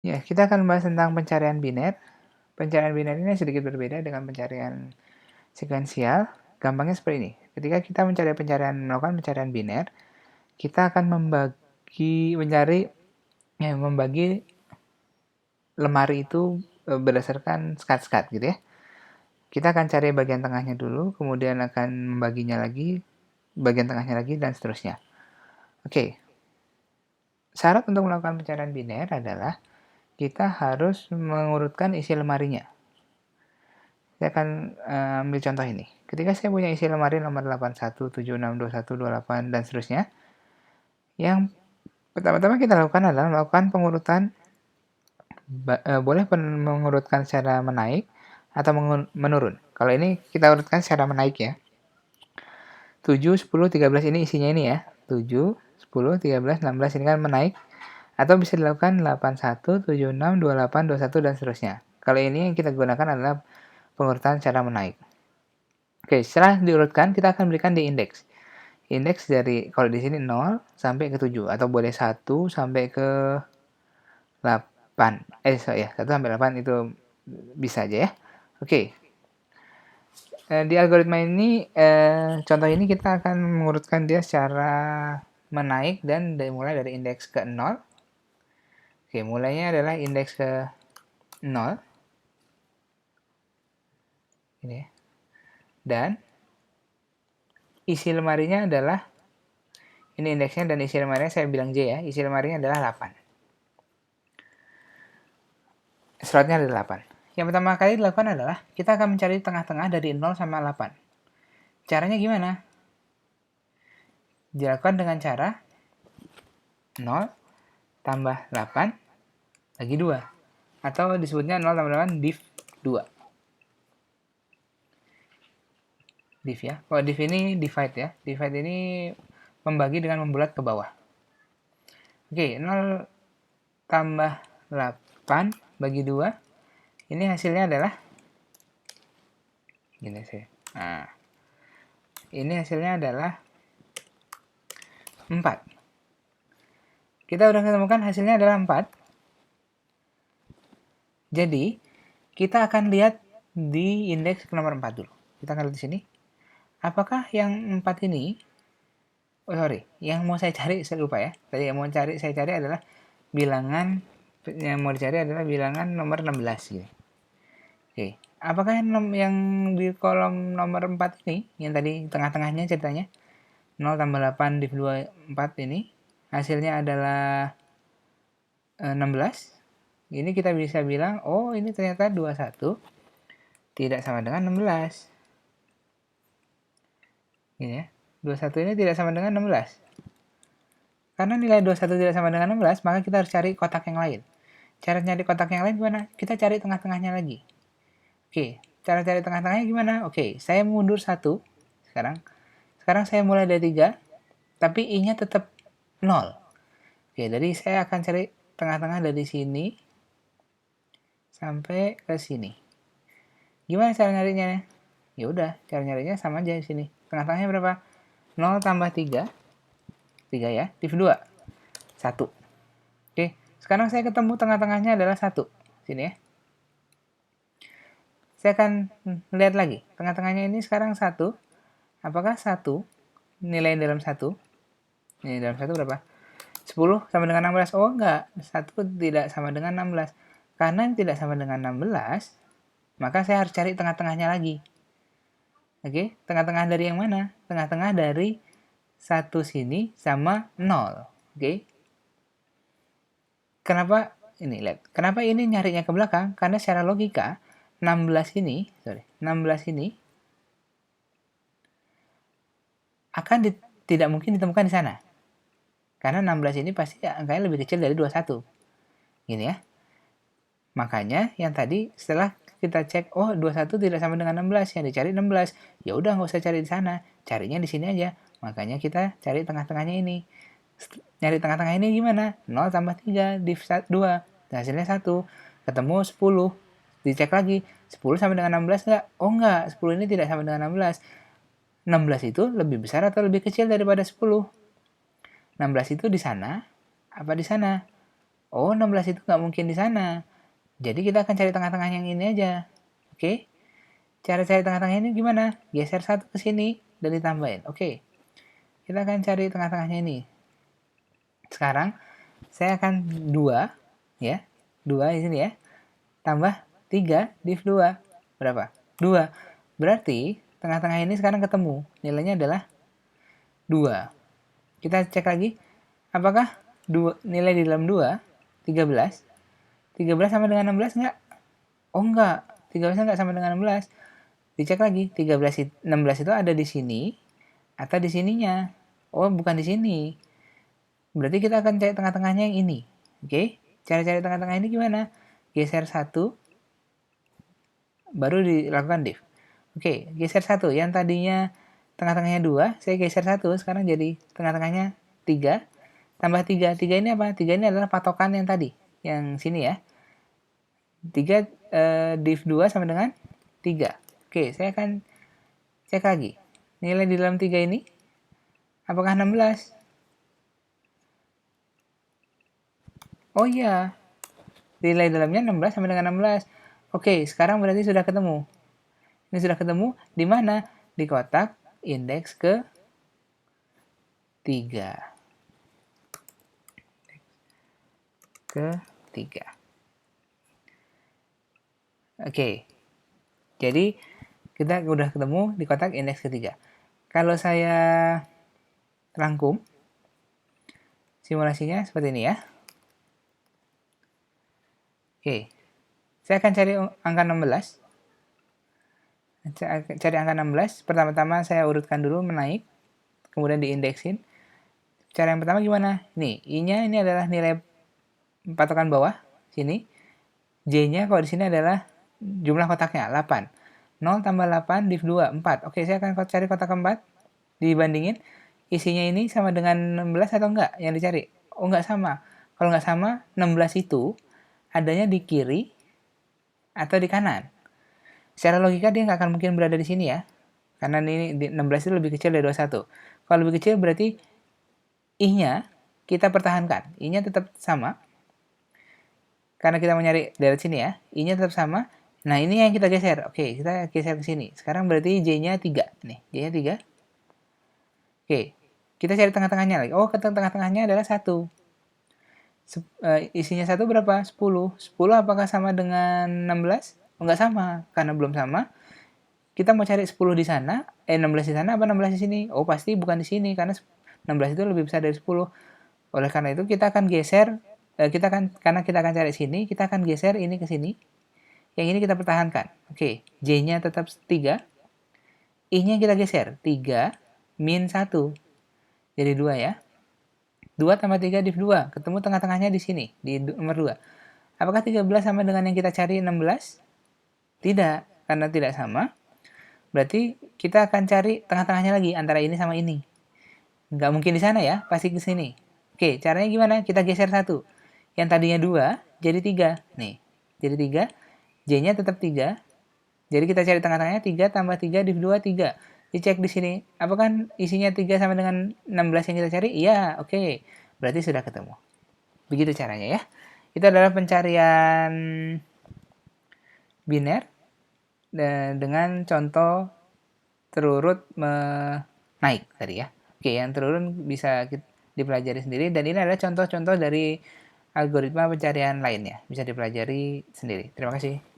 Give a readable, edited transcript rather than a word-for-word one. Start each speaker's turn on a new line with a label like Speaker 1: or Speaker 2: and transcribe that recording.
Speaker 1: Ya, kita akan membahas tentang pencarian biner. Pencarian biner ini sedikit berbeda dengan pencarian sekuensial. Gampangnya seperti ini. Ketika kita melakukan pencarian biner, kita akan membagi lemari itu berdasarkan skat-skat gitu ya. Kita akan cari bagian tengahnya dulu, kemudian akan membaginya lagi, bagian tengahnya lagi, dan seterusnya. Oke, syarat untuk melakukan pencarian biner adalah kita harus mengurutkan isi lemarinya. Saya akan ambil contoh ini. Ketika saya punya isi lemari nomor 81, 76, 21, 28, dan seterusnya, yang pertama-tama kita lakukan adalah melakukan pengurutan, boleh mengurutkan secara menaik atau menurun. Kalau ini kita urutkan secara menaik ya. 7, 10, 13 ini isinya ini ya. 7, 10, 13, 16 ini kan menaik. Atau bisa dilakukan 81, 76, 28, 21, dan seterusnya. Kalau ini yang kita gunakan adalah pengurutan secara menaik. Oke, setelah diurutkan, kita akan berikan di indeks. Indeks dari, kalau di sini 0 sampai ke 7, atau boleh 1 sampai ke 8. 1 sampai 8 itu bisa aja ya. Oke. Di algoritma ini, contoh ini kita akan mengurutkan dia secara menaik dan mulai dari indeks ke 0. Oke, mulainya adalah indeks ke 0. Ini ya. Dan isi lemarinya adalah, ini indeksnya dan isi lemarinya saya bilang J ya, isi lemarinya adalah 8. Slotnya ada 8. Yang pertama kali dilakukan adalah, kita akan mencari tengah-tengah dari 0 sampai 8. Caranya gimana? Dilakukan dengan cara 0 tambah 8 bagi 2. Atau disebutnya 0 tambah 8 div 2. Div ya. Kalau div ini divide ya. Divide ini membagi dengan membulat ke bawah. Oke, 0 tambah 8 bagi 2. Ini hasilnya adalah gini sih. Nah, ini hasilnya adalah 4. Kita udah ketemukan hasilnya adalah 4. Jadi, kita akan lihat di indeks ke nomor 4 dulu. Kita akan lihat di sini. Apakah yang 4 ini, yang mau saya cari, saya lupa ya. Tadi yang mau saya cari adalah bilangan, yang mau dicari adalah bilangan nomor 16 gitu. Oke, apakah yang di kolom nomor 4 ini, yang tadi tengah-tengahnya ceritanya, 0 tambah 8 div 2, 4 ini, hasilnya adalah 16. Ini kita bisa bilang, oh ini ternyata 21 tidak sama dengan 16. Ini ya, 21 ini tidak sama dengan 16. Karena nilai 21 tidak sama dengan 16, maka kita harus cari kotak yang lain. Cara nyari kotak yang lain gimana? Kita cari tengah-tengahnya lagi. Oke, cara cari tengah-tengahnya gimana? Oke, saya mundur 1 sekarang. Sekarang saya mulai dari 3, tapi I-nya tetap 0. Oke, jadi saya akan cari tengah-tengah dari sini sampai ke sini. Gimana cara nyarinya? Ya udah, cara nyarinya sama aja di sini. Tengah-tengahnya berapa? 0 tambah 3. 3 ya, div 2. 1. Oke, sekarang saya ketemu tengah-tengahnya adalah 1. Sini ya. Saya akan lihat lagi. Tengah-tengahnya ini sekarang 1. Apakah 1 nilai dalam 1? Nilai dalam 1 berapa? 10 sama dengan 16. Oh enggak, 1 tidak sama dengan 16. Karena tidak sama dengan 16, maka saya harus cari tengah-tengahnya lagi. Oke, tengah-tengah dari yang mana? Tengah-tengah dari 1 sini sama 0. Oke. Kenapa ini lihat? Kenapa ini nyarinya ke belakang? Karena secara logika 16 ini akan tidak mungkin ditemukan di sana. Karena 16 ini pasti angkanya lebih kecil dari 21. Gini ya. Makanya yang tadi setelah kita cek, oh 21 tidak sama dengan 16, yang dicari 16. Ya udah nggak usah cari di sana, carinya di sini aja. Makanya kita cari tengah-tengahnya ini. Nyari tengah-tengah ini gimana? 0 tambah 3 div 2. Hasilnya 1. Ketemu 10. Dicek lagi, 10 sama dengan 16 nggak? Oh nggak, 10 ini tidak sama dengan 16. 16 itu lebih besar atau lebih kecil daripada 10? 16 itu di sana, apa di sana? Oh, 16 itu nggak mungkin di sana. Jadi kita akan cari tengah-tengah yang ini aja. Oke? Cara cari tengah-tengah ini gimana? Geser satu ke sini dan ditambahin. Oke. Kita akan cari tengah-tengahnya ini. Sekarang saya akan 2 ya. 2 di sini ya. Tambah 3 div 2. Berapa? 2. Berarti tengah-tengah ini sekarang ketemu. Nilainya adalah 2. Kita cek lagi. Apakah nilai di dalam 2 13? 13 sama dengan 16 enggak? Oh enggak. 13 enggak sama dengan 16. Dicek lagi. 16 itu ada di sini atau di sininya. Oh, bukan di sini. Berarti kita akan cari tengah-tengahnya yang ini. Oke? Cara cari tengah-tengah ini gimana? Geser satu, baru dilakukan div. Oke, geser satu. Yang tadinya tengah-tengahnya 2, saya geser satu, sekarang jadi tengah-tengahnya 3. Tambah 3. 3 ini apa? 3 ini adalah patokan yang tadi. Yang sini ya. 3 div 2 sama dengan 3. Oke, saya akan cek lagi. Nilai di dalam 3 ini, apakah 16? Oh iya, nilai dalamnya 16 sama dengan 16. Oke, sekarang berarti sudah ketemu. Ini sudah ketemu di mana? Di kotak indeks ke 3. Ke 3. Oke, jadi kita udah ketemu di kotak indeks ketiga. Kalau saya rangkum, simulasinya seperti ini ya. Oke, saya akan cari angka 16. Cari angka 16, pertama-tama saya urutkan dulu menaik, kemudian diindeksin. Cara yang pertama gimana? Nih, I-nya ini adalah nilai patokan bawah, sini. J-nya kalau di sini adalah jumlah kotaknya, 8. 0 tambah 8 div 2, 4. Oke, saya akan cari kotak keempat. Dibandingin, isinya ini sama dengan 16 atau enggak yang dicari? Oh, enggak sama. Kalau enggak sama, 16 itu adanya di kiri atau di kanan. Secara logika dia nggak akan mungkin berada di sini ya. Karena ini 16 itu lebih kecil dari 21. Kalau lebih kecil berarti I-nya kita pertahankan. I-nya tetap sama. Karena kita mau nyari dari sini ya. I-nya tetap sama. Nah, ini yang kita geser. Oke, kita geser ke sini. Sekarang berarti J-nya 3. Nih, J-nya 3. Oke, kita cari tengah-tengahnya lagi. Oh, tengah-tengahnya adalah 1. Isinya 1 berapa? 10. 10 apakah sama dengan 16? Oh, enggak sama. Karena belum sama. Kita mau cari 10 di sana, 16 di sana apa 16 di sini? Oh, pasti bukan di sini karena 16 itu lebih besar dari 10. Oleh karena itu kita akan geser, karena kita akan cari sini, kita akan geser ini ke sini. Yang ini kita pertahankan. Oke, J-nya tetap 3. I-nya kita geser, 3 min 1. Jadi 2 ya. 2 tambah 3 div 2. Ketemu tengah-tengahnya di sini, di nomor 2. Apakah 13 sama dengan yang kita cari 16? Tidak, karena tidak sama. Berarti kita akan cari tengah-tengahnya lagi, antara ini sama ini. Nggak mungkin di sana ya, pasti ke sini. Oke, caranya gimana? Kita geser 1. Yang tadinya 2, jadi 3. Nih, jadi 3. J-nya tetap 3. Jadi kita cari tengah-tengahnya 3 tambah 3 div 2, 3. Dicek di sini, apakah isinya 3 sama dengan 16 yang kita cari? Iya, oke. Berarti sudah ketemu. Begitu caranya ya. Itu adalah pencarian biner dengan contoh terurut naik tadi ya. Oke, yang terurun bisa dipelajari sendiri dan ini adalah contoh-contoh dari algoritma pencarian lainnya. Bisa dipelajari sendiri. Terima kasih.